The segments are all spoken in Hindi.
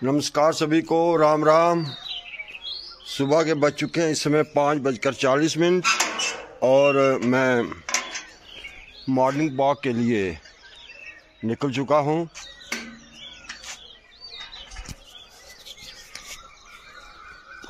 नमस्कार सभी को, राम राम। सुबह के बज चुके हैं इस समय 5:40 और मैं मॉर्निंग वॉक के लिए निकल चुका हूँ।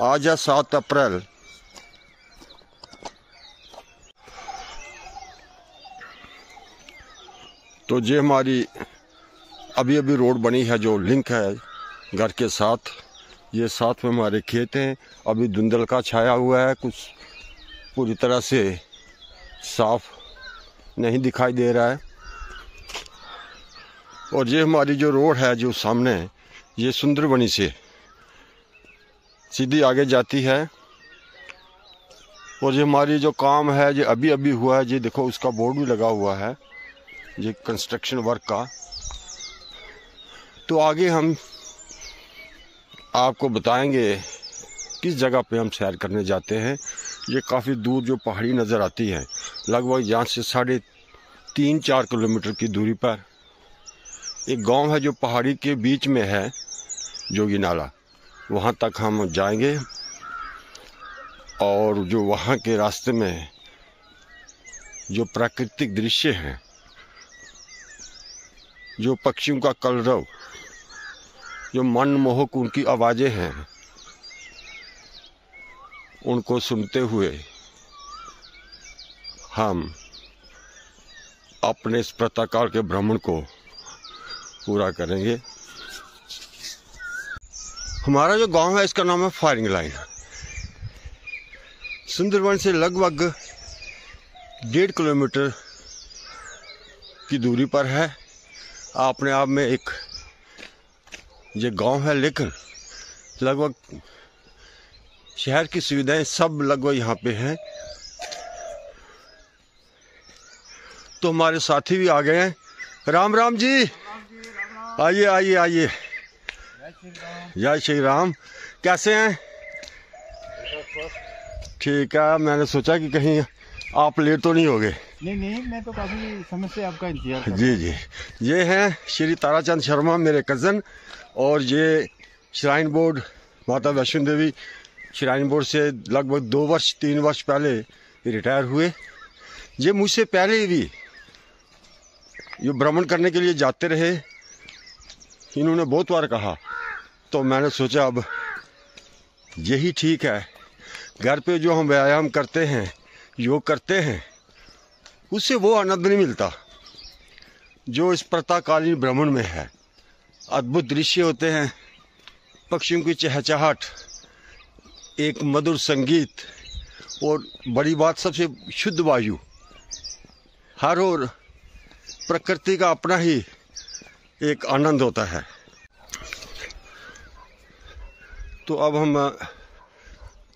आज है 7 अप्रैल। तो ये हमारी अभी रोड बनी है जो लिंक है घर के साथ। ये साथ में हमारे खेत हैं। अभी धुंधल का छाया हुआ है, कुछ पूरी तरह से साफ नहीं दिखाई दे रहा है। और ये हमारी जो रोड है जो सामने है, ये सुंदरबनी से सीधी आगे जाती है। और ये हमारी जो काम है ये अभी हुआ है। ये देखो उसका बोर्ड भी लगा हुआ है, ये कंस्ट्रक्शन वर्क का। तो आगे हम आपको बताएंगे किस जगह पे हम सैर करने जाते हैं। ये काफ़ी दूर जो पहाड़ी नज़र आती है, लगभग यहाँ से 3.5-4 किलोमीटर की दूरी पर एक गांव है जो पहाड़ी के बीच में है, जोगी नाला। वहाँ तक हम जाएंगे और जो वहाँ के रास्ते में जो प्राकृतिक दृश्य हैं, जो पक्षियों का कलरव, जो मनमोहक उनकी आवाज़ें हैं, उनको सुनते हुए हम अपने इस प्रातःकाल के भ्रमण को पूरा करेंगे। हमारा जो गांव है इसका नाम है फायरिंग लाइन। सुंदरबन से लगभग 1.5 किलोमीटर की दूरी पर है। अपने आप में एक ये गांव है, लेकिन लगभग शहर की सुविधाएं सब लगभग यहाँ पे हैं। तो हमारे साथी भी आ गए हैं। राम राम जी, आइए आइए आइए। जय श्री राम। कैसे हैं? ठीक है। मैंने सोचा कि कहीं आप लेट तो नहीं हो गए। नहीं, मैं तो काफी समय से आपका इंतजार कर रहा हूं। जी। ये हैं श्री ताराचंद शर्मा, मेरे कज़न। और ये श्राइन बोर्ड, माता वैष्णो देवी श्राइन बोर्ड से लगभग 2-3 वर्ष पहले रिटायर हुए। ये मुझसे पहले भी ये भ्रमण करने के लिए जाते रहे। इन्होंने बहुत बार कहा, तो मैंने सोचा अब यही ठीक है। घर पे जो हम व्यायाम करते हैं, योग करते हैं, उससे वो आनंद नहीं मिलता जो इस प्रातःकालीन भ्रमण में है। अद्भुत दृश्य होते हैं, पक्षियों की चहचहाट, एक मधुर संगीत, और बड़ी बात सबसे शुद्ध वायु। हर और प्रकृति का अपना ही एक आनंद होता है। तो अब हम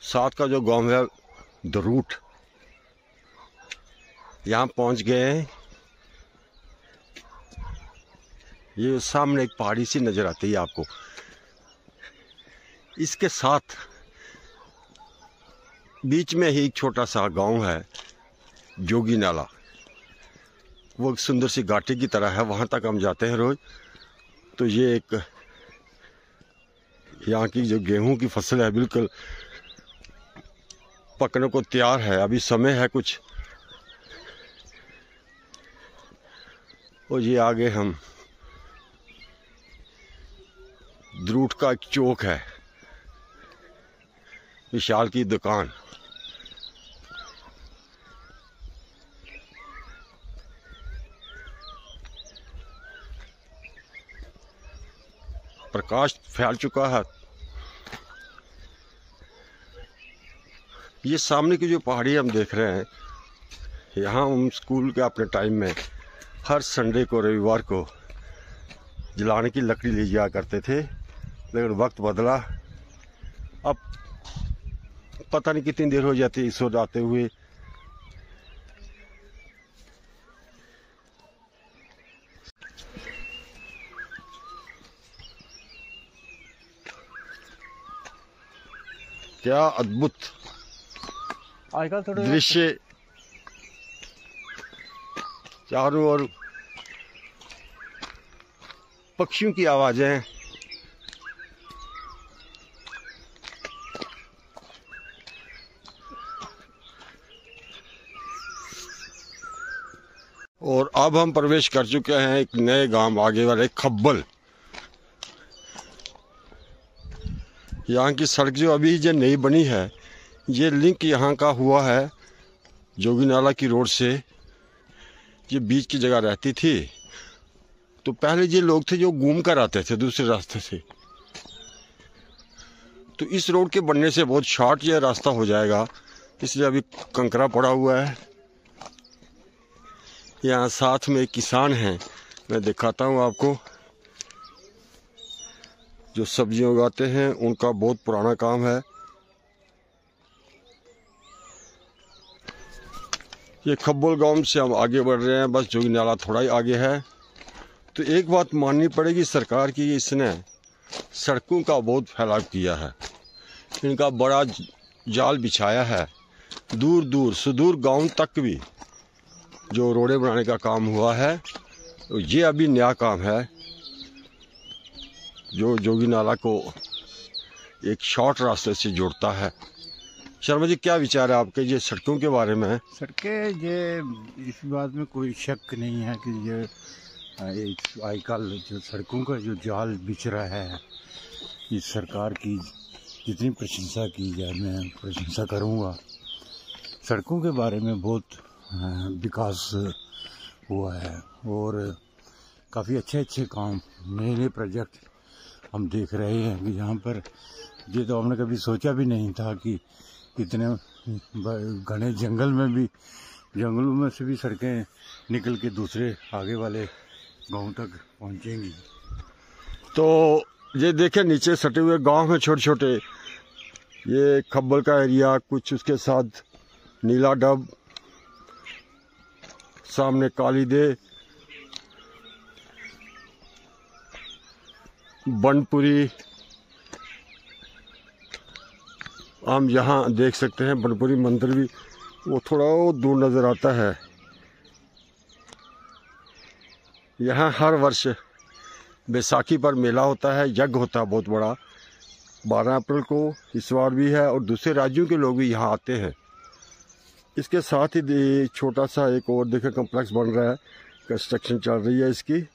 साथ का जो गांव है दरूट, यहाँ पहुंच गए हैं। ये सामने एक पहाड़ी सी नजर आती है आपको। इसके साथ बीच में ही एक छोटा सा गांव है, जोगी नाला। वो एक सुंदर सी घाटी की तरह है, वहाँ तक हम जाते हैं रोज। तो ये एक यहाँ की जो गेहूं की फसल है, बिल्कुल पकने को तैयार है। अभी समय है कुछ। और ये आगे हम द्रूट का एक चौक है, विशाल की दुकान। प्रकाश फैल चुका है। ये सामने की जो पहाड़ी हम देख रहे हैं, यहाँ हम स्कूल के अपने टाइम में हर संडे को, रविवार को जलाने की लकड़ी ले जाया करते थे। लेकिन वक्त बदला, अब पता नहीं कितनी देर हो जाती है इस ओर आते हुए। क्या अद्भुत आजकल थोड़े दृश्य, चारों ओर पक्षियों की आवाजें, और अब हम प्रवेश कर चुके हैं एक नए गांव आगे वाले खब्बल। यहाँ की सड़क जो अभी जो नई बनी है, ये लिंक यहाँ का हुआ है जोगीनाला की रोड से। ये बीच की जगह रहती थी, तो पहले ये लोग थे जो घूम कर आते थे दूसरे रास्ते से। तो इस रोड के बनने से बहुत शॉर्ट ये रास्ता हो जाएगा, इसलिए अभी कंकरा पड़ा हुआ है। यहाँ साथ में एक किसान हैं, मैं दिखाता हूँ आपको, जो सब्जियां उगाते हैं। उनका बहुत पुराना काम है। ये खब्बल गांव से हम आगे बढ़ रहे हैं, बस जोगीनाला थोड़ा ही आगे है। तो एक बात माननी पड़ेगी सरकार की, इसने सड़कों का बहुत फैलाव किया है, इनका बड़ा जाल बिछाया है। दूर दूर सुदूर गांव तक भी जो रोडें बनाने का काम हुआ है, तो ये अभी नया काम है जो जोगीनाला को एक शॉर्ट रास्ते से जोड़ता है। शर्मा जी, क्या विचार है आपके ये सड़कों के बारे में? सड़कें ये इस बात में कोई शक नहीं है कि ये आजकल जो सड़कों का जो जाल बिछ रहा है, इस सरकार की जितनी प्रशंसा की जाए मैं प्रशंसा करूँगा। सड़कों के बारे में बहुत विकास हुआ है और काफ़ी अच्छे अच्छे काम, नए नए प्रोजेक्ट हम देख रहे हैं कि यहाँ पर। ये तो हमने कभी सोचा भी नहीं था कि इतने घने जंगल में भी, जंगलों में से भी सड़कें निकल के दूसरे आगे वाले गांव तक पहुँचेंगी। तो ये देखें, नीचे सटे हुए गांव हैं छोटे छोटे। ये खब्बल का एरिया, कुछ उसके साथ नीला डब, सामने कालीदे, बनपुरी। हम यहाँ देख सकते हैं बनपुरी मंदिर भी, वो थोड़ा वो दूर नज़र आता है। यहाँ हर वर्ष बैसाखी पर मेला होता है, यज्ञ होता है बहुत बड़ा, 12 अप्रैल को इस बार भी है, और दूसरे राज्यों के लोग भी यहाँ आते हैं। इसके साथ ही छोटा सा एक और देखें कम्प्लेक्स बन रहा है, कंस्ट्रक्शन चल रही है इसकी।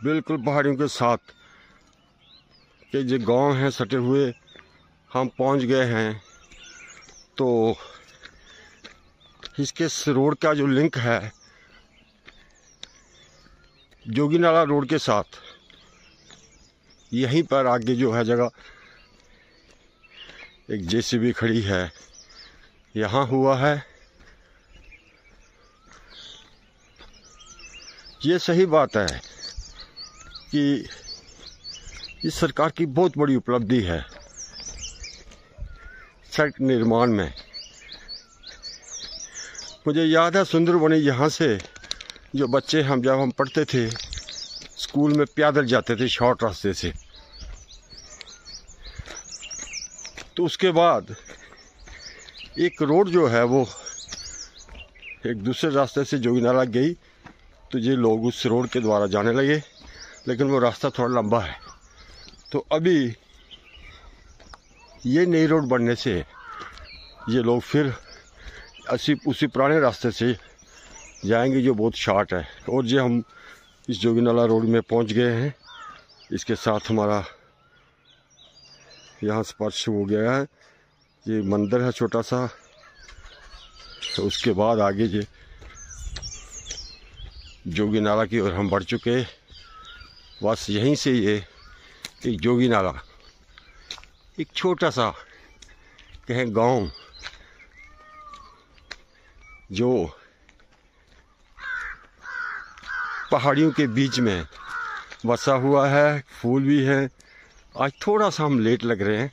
बिल्कुल पहाड़ियों के साथ के जो गांव हैं सटे हुए, हम पहुंच गए हैं। तो इसके रोड का जो लिंक है जोगीनाला रोड के साथ, यहीं पर आगे जो है जगह एक जेसीबी खड़ी है, यहाँ हुआ है। ये सही बात है कि इस सरकार की बहुत बड़ी उपलब्धि है सड़क निर्माण में। मुझे याद है सुंदरबनी, यहाँ से जो बच्चे जब हम पढ़ते थे स्कूल में, पैदल जाते थे शॉर्ट रास्ते से। तो उसके बाद एक रोड जो है वो एक दूसरे रास्ते से जोगीनाला गई, तो ये लोग उस रोड के द्वारा जाने लगे, लेकिन वो रास्ता थोड़ा लंबा है। तो अभी ये नई रोड बनने से ये लोग फिर उसी पुराने रास्ते से जाएंगे जो बहुत शॉर्ट है। और ये हम इस जोगीनाला रोड में पहुंच गए हैं। इसके साथ हमारा यहाँ स्पर्श हो गया है। ये मंदिर है छोटा सा, तो उसके बाद आगे ये जोगीनाला की ओर हम बढ़ चुके। बस यहीं से ये एक जोगीनाला, एक छोटा सा कहें गांव जो पहाड़ियों के बीच में बसा हुआ है, फूल भी है। आज थोड़ा सा हम लेट लग रहे हैं,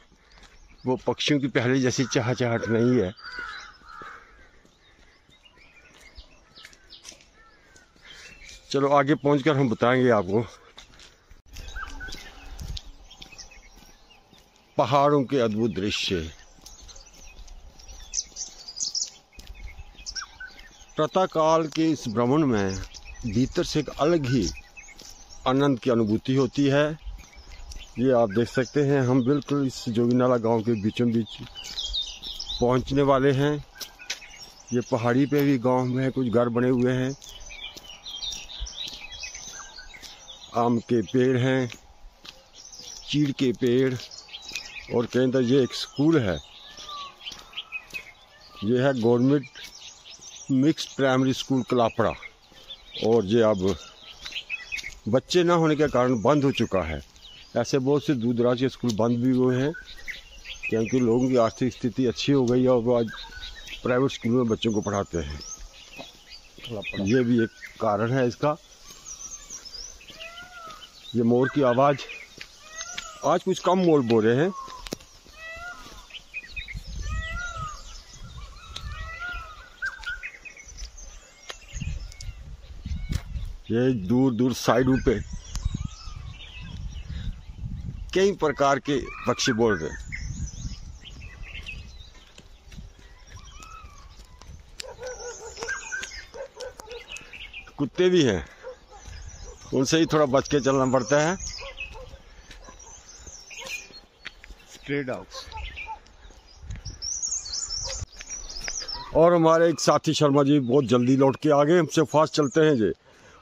वो पक्षियों की पहले जैसी चहचहाट नहीं है। चलो आगे पहुंचकर हम बताएंगे आपको पहाड़ों के अद्भुत दृश्य। प्रातःकाल के इस भ्रमण में भीतर से एक अलग ही आनंद की अनुभूति होती है। ये आप देख सकते हैं, हम बिल्कुल इस जोगीनाला गांव के बीचों बीच पहुंचने वाले हैं। ये पहाड़ी पे भी गांव में कुछ घर बने हुए हैं, आम के पेड़ हैं, चीड़ के पेड़, और के अंदर ये एक स्कूल है। ये है गवर्नमेंट मिक्स्ड प्राइमरी स्कूल कलापड़ा, और ये अब बच्चे ना होने के कारण बंद हो चुका है। ऐसे बहुत से दूर दराज के स्कूल बंद भी हुए हैं क्योंकि लोगों की आर्थिक स्थिति अच्छी हो गई है और वो आज प्राइवेट स्कूल में बच्चों को पढ़ाते हैं। ये भी एक कारण है इसका। ये मोर की आवाज़ आज कुछ कम मोर बोल रहे हैं। ये दूर दूर साइडों पे कई प्रकार के पक्षी बोल रहे हैं। कुत्ते भी हैं, उनसे ही थोड़ा बच के चलना पड़ता है। Stray dogs. और हमारे एक साथी शर्मा जी बहुत जल्दी लौट के आ गए, हमसे फास्ट चलते हैं जी,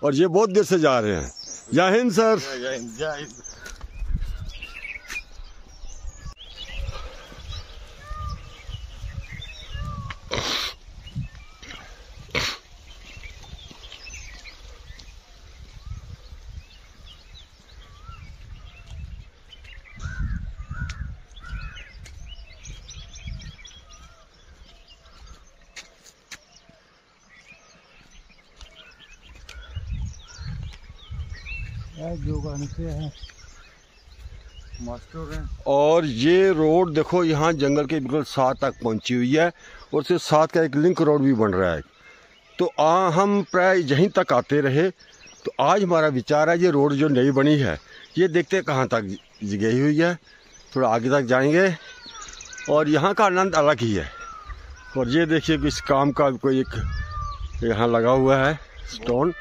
और ये बहुत देर से जा रहे हैं। जय हिंद सर। जय हिंद, जय हिंद। जोगाने से है मास्टर हैं। और ये रोड देखो, यहाँ जंगल के बिल्कुल साथ तक पहुँची हुई है, और उसके साथ का एक लिंक रोड भी बन रहा है। तो हम प्राय यहीं तक आते रहे। तो आज हमारा विचार है ये रोड जो नई बनी है, ये देखते कहाँ तक गई हुई है, थोड़ा आगे तक जाएंगे और यहाँ का आनंद अलग ही है। और ये देखिए कि इस काम का कोई एक यहाँ लगा हुआ है stone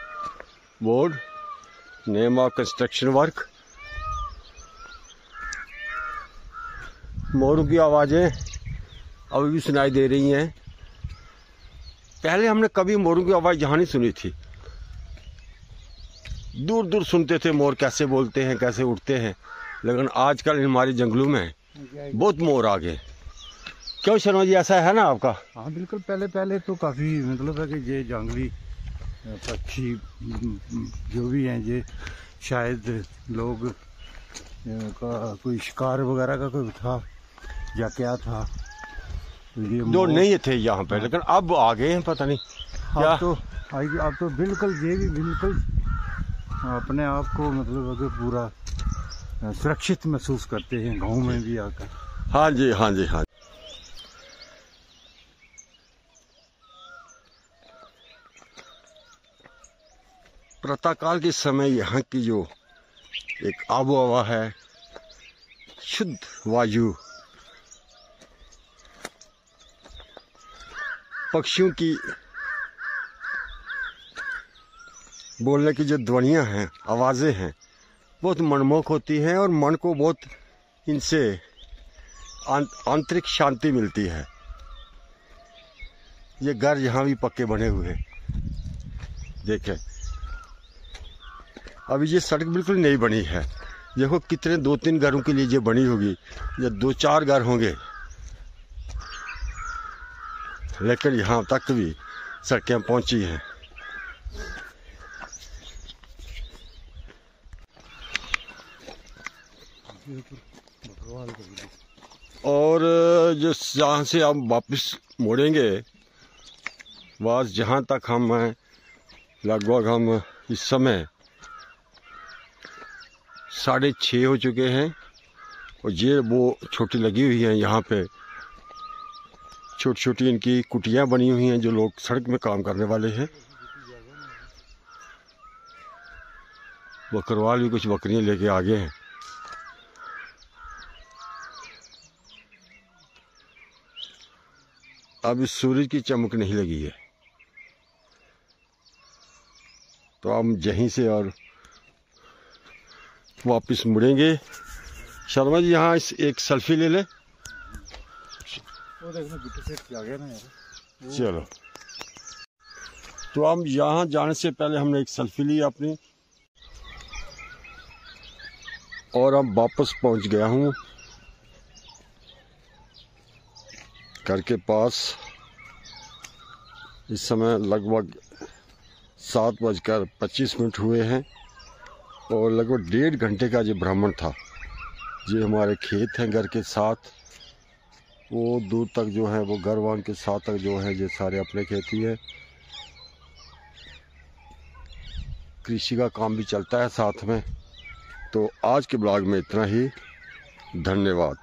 board, name of construction work. मोरों की आवाज़ें अभी भी सुनाई दे रही हैं। पहले हमने कभी मोरों की आवाज़ यहाँ नहीं सुनी थी। दूर दूर सुनते थे मोर कैसे बोलते हैं, कैसे उड़ते हैं, लेकिन आजकल हमारे जंगलों में बहुत मोर आ गए। क्यों शर्मा जी, ऐसा है ना आपका? हाँ बिल्कुल। पहले तो काफ़ी मतलब है कि ये जंगली पक्षी जो भी हैं, ये शायद लोग का कोई शिकार वगैरह का कोई था या क्या था, ये जो नहीं थे यहाँ पे, लेकिन अब आ गए हैं, पता नहीं क्या। अब तो बिल्कुल ये भी बिल्कुल अपने आप को मतलब अगर पूरा सुरक्षित महसूस करते हैं गाँव में भी आकर। हाँ जी, हाँ जी, हाँ। प्रातःकाल के समय यहाँ की जो एक आबो हवा है, शुद्ध वायु, पक्षियों की बोलने की जो ध्वनियाँ हैं, आवाज़ें हैं, बहुत मनमोहक होती हैं और मन को बहुत इनसे आंतरिक शांति मिलती है। ये घर यहाँ भी पक्के बने हुए हैं, देखें। अभी ये सड़क बिल्कुल नई बनी है। देखो कितने 2-3 घरों के लिए ये बनी होगी, या 2-4 घर होंगे, लेकिन यहाँ तक भी सड़कें पहुँची हैं। और जो जहाँ से हम वापस मुड़ेंगे, बस जहाँ तक हम हैं, लगभग हम इस समय 6:30 हो चुके हैं। और ये वो छोटी लगी हुई हैं, यहाँ पे छोटी छोटी इनकी कुटियाँ बनी हुई हैं, जो लोग सड़क में काम करने वाले हैं। बकरवाल भी कुछ बकरियाँ लेके आ गए हैं। अब इस सूरज की चमक नहीं लगी है, तो हम यहीं से और वापस मुड़ेंगे। शर्मा जी यहाँ इस एक सेल्फी ले ले। वो देखना बिट्टू सेठ क्या गया ना यार। चलो, तो हम यहाँ जाने से पहले हमने एक सेल्फी ली अपनी, और अब वापस पहुँच गया हूँ घर के पास। इस समय लगभग 7:25 हुए हैं और लगभग 1.5 घंटे का ये भ्रमण था। ये हमारे खेत हैं घर के साथ, वो दूर तक जो है वो गरवान के साथ तक जो है ये सारे अपने खेती है। कृषि का काम भी चलता है साथ में। तो आज के ब्लॉग में इतना ही। धन्यवाद।